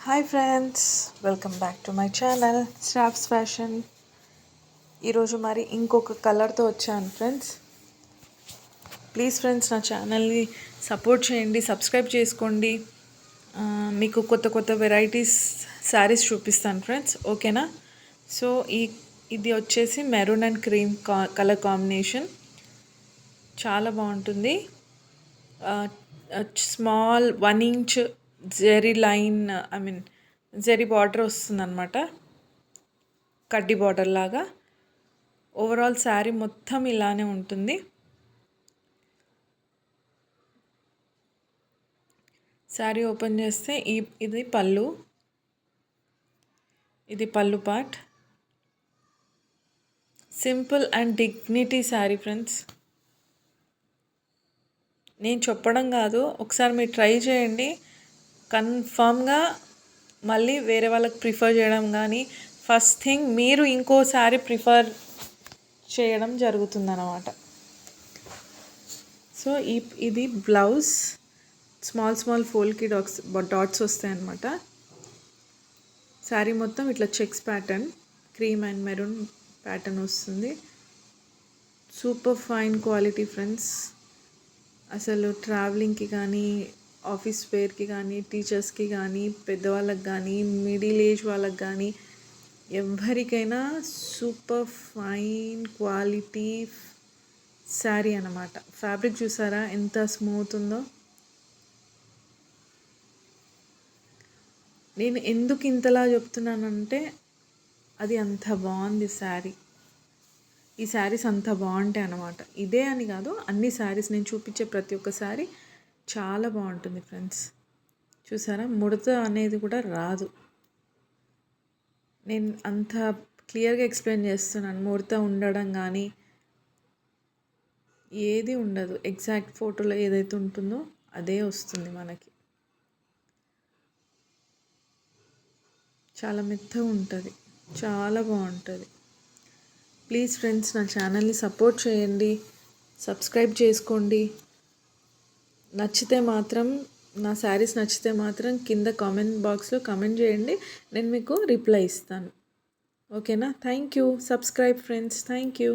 Hi friends, welcome back to my channel staffs fashion. ఈరోజు మరి ఇంకొక కలర్తో వచ్చాను ఫ్రెండ్స్. ప్లీజ్ ఫ్రెండ్స్, నా ఛానల్ని సపోర్ట్ చేయండి, సబ్స్క్రైబ్ చేసుకోండి. మీకు కొత్త కొత్త వెరైటీస్ శారీస్ చూపిస్తాను ఫ్రెండ్స్, ఓకేనా? సో ఇది వచ్చేసి maroon and cream colour combination, చాలా బాగుంటుంది. Small 1 inch zari line, zari border వస్తుందన్నమాట, కడ్డీ బార్డర్ లాగా. ఓవరాల్ శారీ మొత్తం ఇలానే ఉంటుంది. శారీ ఓపెన్ చేస్తే ఇది పళ్ళు, ఇది పళ్ళు part. Simple and dignity sari friends. నేను చెప్పడం కాదు, ఒకసారి మీరు ట్రై చేయండి. కన్ఫామ్గా మళ్ళీ వేరే వాళ్ళకి ప్రిఫర్ చేయడం కానీ, ఫస్ట్ థింగ్ మీరు ఇంకో శారీ ప్రిఫర్ చేయడం జరుగుతుందన్నమాట. సో ఇది బ్లౌజ్, స్మాల్ ఫోల్కి డాట్స్ వస్తాయి అన్నమాట. శారీ మొత్తం ఇట్లా checks pattern, cream and maroon pattern వస్తుంది. Super fine quality friends. అసలు ట్రావెలింగ్కి కానీ, ఆఫీస్ వేర్కి కానీ, టీచర్స్కి కానీ, పెద్దవాళ్ళకి కానీ, మిడిల్ ఏజ్ వాళ్ళకి కానీ, ఎవరికైనా సూపర్ ఫైన్ క్వాలిటీ శారీ అన్నమాట. ఫ్యాబ్రిక్ చూసారా ఎంత స్మూత్ ఉందో. నేను ఎందుకు ఇంతలా చెప్తున్నానంటే, అది అంత బాగుంది శారీ. ఈ శారీస్ అంత బాగుంటాయి అన్నమాట. ఇదే అని కాదు, అన్ని శారీస్ నేను చూపించే ప్రతి ఒక్క శారీ చాలా బాగుంటుంది ఫ్రెండ్స్. చూసారా, ముడత అనేది కూడా రాదు. నేను అంత క్లియర్గా ఎక్స్ప్లెయిన్ చేస్తున్నాను. ముడత ఉండడం కానీ ఏది ఉండదు. ఎగ్జాక్ట్ ఫోటోలో ఏదైతే ఉంటుందో అదే వస్తుంది మనకి. చాలా మెత్తగా ఉంటుంది, చాలా బాగుంటుంది. ప్లీజ్ ఫ్రెండ్స్, నా ఛానల్ని సపోర్ట్ చేయండి, సబ్స్క్రైబ్ చేసుకోండి. నచ్చితే మాత్రం, నా శారీస్ నచ్చితే మాత్రం కింద కామెంట్ బాక్స్లో కామెంట్ చేయండి, నేను మీకు రిప్లై ఇస్తాను, ఓకేనా? Thank you. Subscribe friends, thank you.